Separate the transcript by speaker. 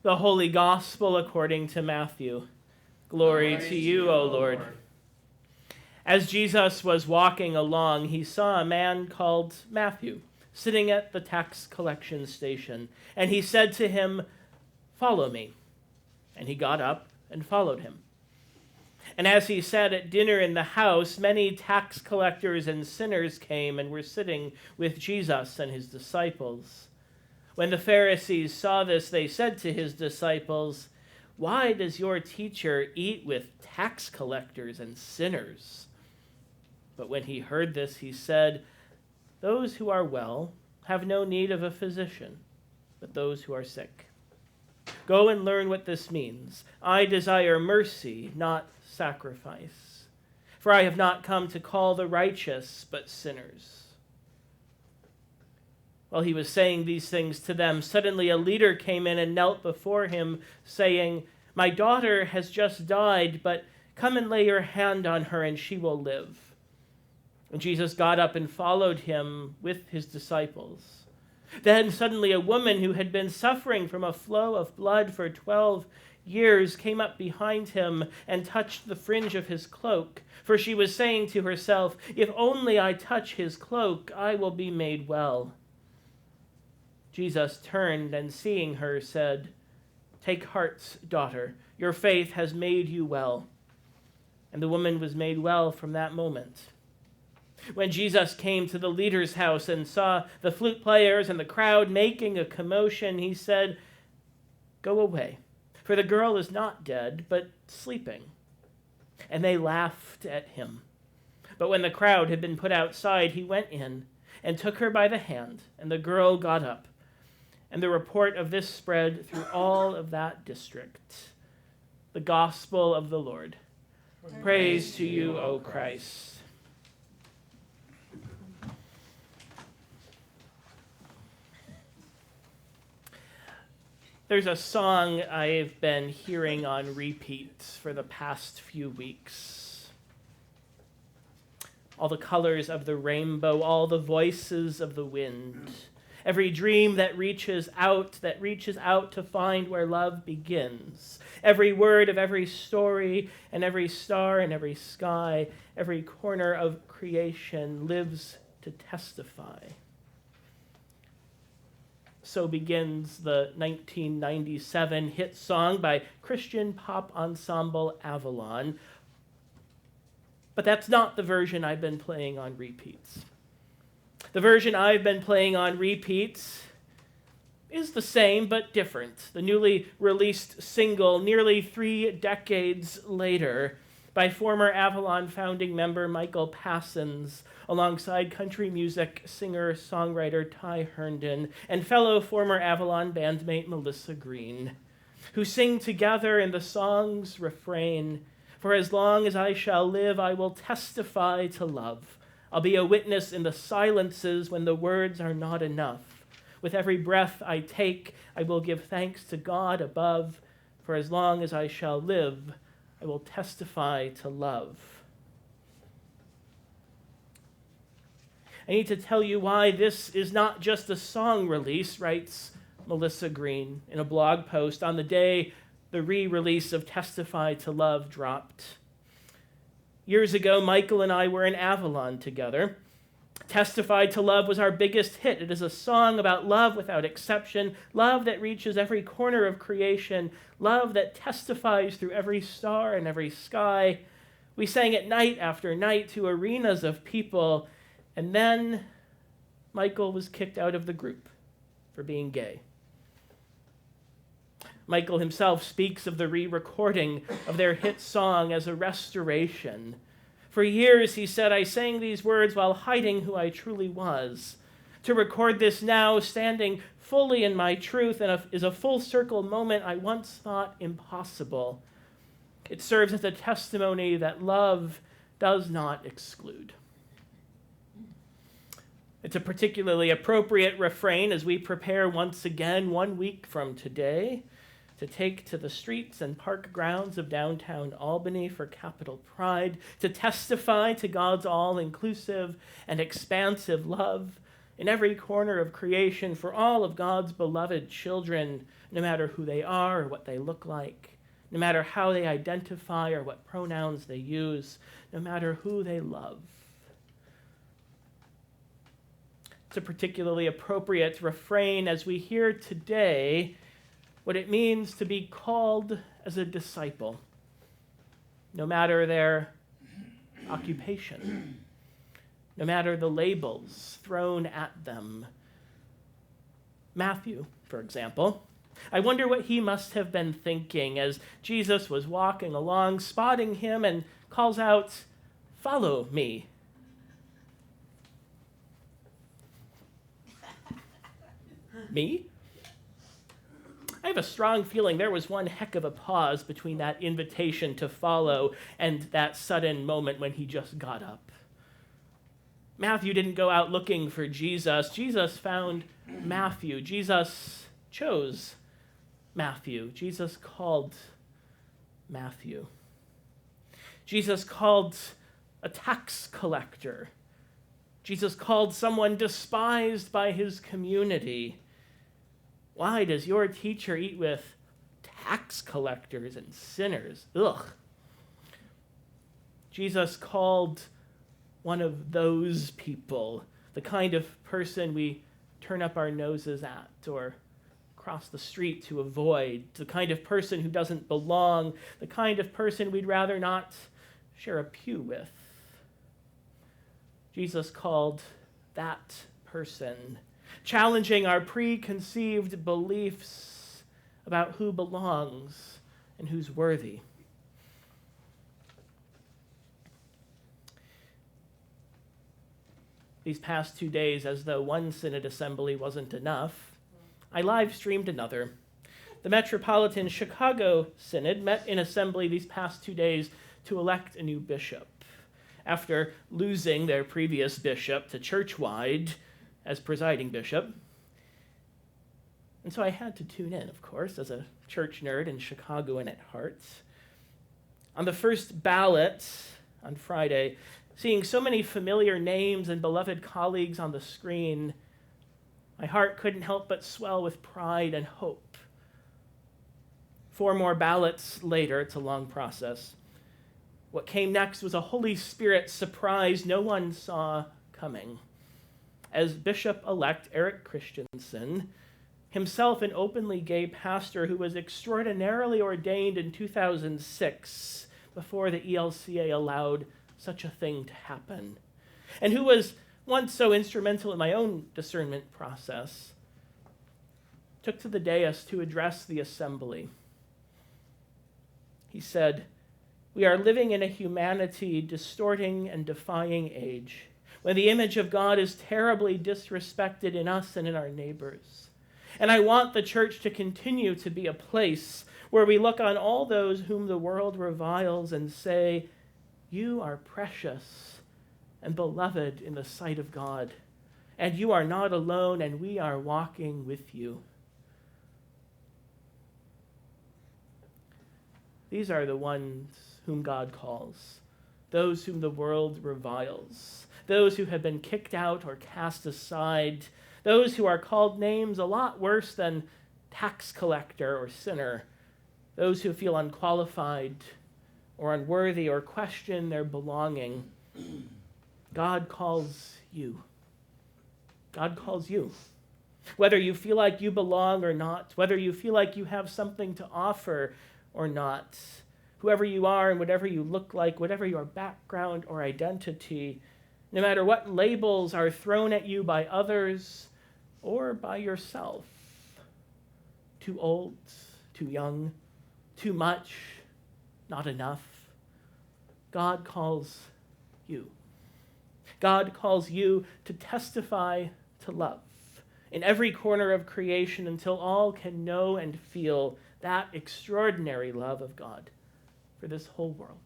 Speaker 1: The Holy Gospel according to Matthew. Glory to you, O Lord. As Jesus was walking along, he saw a man called Matthew sitting at the tax collection station, and he said to him, "Follow me." And he got up and followed him. And as he sat at dinner in the house, many tax collectors and sinners came and were sitting with Jesus and his disciples. When the Pharisees saw this, they said to his disciples, "Why does your teacher eat with tax collectors and sinners?" But when he heard this, he said, "Those who are well have no need of a physician, but those who are sick. Go and learn what this means. I desire mercy, not sacrifice. For I have not come to call the righteous, but sinners." While he was saying these things to them, suddenly a leader came in and knelt before him, saying, "My daughter has just died, but come and lay your hand on her and she will live." And Jesus got up and followed him with his disciples. Then suddenly a woman who had been suffering from a flow of blood for 12 years came up behind him and touched the fringe of his cloak, for she was saying to herself, "If only I touch his cloak, I will be made well." Jesus turned and seeing her said, "Take heart, daughter, your faith has made you well." And the woman was made well from that moment. When Jesus came to the leader's house and saw the flute players and the crowd making a commotion, he said, "Go away, for the girl is not dead, but sleeping." And they laughed at him. But when the crowd had been put outside, he went in and took her by the hand, and the girl got up. And the report of this spread through all of that district. The gospel of the Lord. Praise to you, O Christ. There's a song I've been hearing on repeat for the past few weeks. All the colors of the rainbow, all the voices of the wind. Every dream that reaches out to find where love begins. Every word of every story and every star and every sky, every corner of creation lives to testify. So begins the 1997 hit song by Christian pop ensemble Avalon. But that's not the version I've been playing on repeats. The version I've been playing on repeats is the same but different. The newly released single, nearly 3 decades later, by former Avalon founding member Michael Passons, alongside country music singer-songwriter Ty Herndon, and fellow former Avalon bandmate Melissa Green, who sing together in the song's refrain, "For as long as I shall live, I will testify to love. I'll be a witness in the silences when the words are not enough. With every breath I take, I will give thanks to God above. For as long as I shall live, I will testify to love." I need to tell you why this is not just a song release, writes Melissa Green in a blog post on the day the re-release of Testify to Love dropped. Years ago, Michael and I were in Avalon together. Testify to Love was our biggest hit. It is a song about love without exception, love that reaches every corner of creation, love that testifies through every star and every sky. We sang it night after night to arenas of people, and then Michael was kicked out of the group for being gay. Michael himself speaks of the re-recording of their hit song as a restoration. For years, he said, I sang these words while hiding who I truly was. To record this now, standing fully in my truth, is a full circle moment I once thought impossible. It serves as a testimony that love does not exclude. It's a particularly appropriate refrain as we prepare once again 1 week from today to take to the streets and park grounds of downtown Albany for Capital Pride, to testify to God's all-inclusive and expansive love, in every corner of creation for all of God's beloved children, no matter who they are or what they look like, no matter how they identify or what pronouns they use, no matter who they love. It's a particularly appropriate refrain as we hear today what it means to be called as a disciple, no matter their occupation, no matter the labels thrown at them. Matthew, for example, I wonder what he must have been thinking as Jesus was walking along, spotting him, and calls out, "Follow me." Me? I have a strong feeling there was one heck of a pause between that invitation to follow and that sudden moment when he just got up. Matthew didn't go out looking for Jesus. Jesus found Matthew. Jesus chose Matthew. Jesus called Matthew. Jesus called a tax collector. Jesus called someone despised by his community. Why does your teacher eat with tax collectors and sinners? Ugh. Jesus called one of those people, the kind of person we turn up our noses at or cross the street to avoid, the kind of person who doesn't belong, the kind of person we'd rather not share a pew with. Jesus called that person, challenging our preconceived beliefs about who belongs and who's worthy. These past 2 days, as though one synod assembly wasn't enough, I live-streamed another. The Metropolitan Chicago Synod met in assembly these past 2 days to elect a new bishop, after losing their previous bishop to churchwide as presiding bishop. And so I had to tune in, of course, as a church nerd and Chicagoan at heart. On the first ballot on Friday, seeing so many familiar names and beloved colleagues on the screen, my heart couldn't help but swell with pride and hope. 4 more ballots later, it's a long process. What came next was a Holy Spirit surprise no one saw coming, as Bishop-elect Eric Christensen, himself an openly gay pastor who was extraordinarily ordained in 2006 before the ELCA allowed such a thing to happen, and who was once so instrumental in my own discernment process, took to the dais to address the assembly. He said, "We are living in a humanity distorting and defying age, when the image of God is terribly disrespected in us and in our neighbors. And I want the church to continue to be a place where we look on all those whom the world reviles and say, 'You are precious and beloved in the sight of God, and you are not alone, and we are walking with you.'" These are the ones whom God calls, those whom the world reviles, those who have been kicked out or cast aside, those who are called names a lot worse than tax collector or sinner, those who feel unqualified or unworthy or question their belonging. God calls you. God calls you. Whether you feel like you belong or not, whether you feel like you have something to offer or not, whoever you are and whatever you look like, whatever your background or identity, no matter what labels are thrown at you by others or by yourself, too old, too young, too much, not enough, God calls you. God calls you to testify to love in every corner of creation until all can know and feel that extraordinary love of God for this whole world.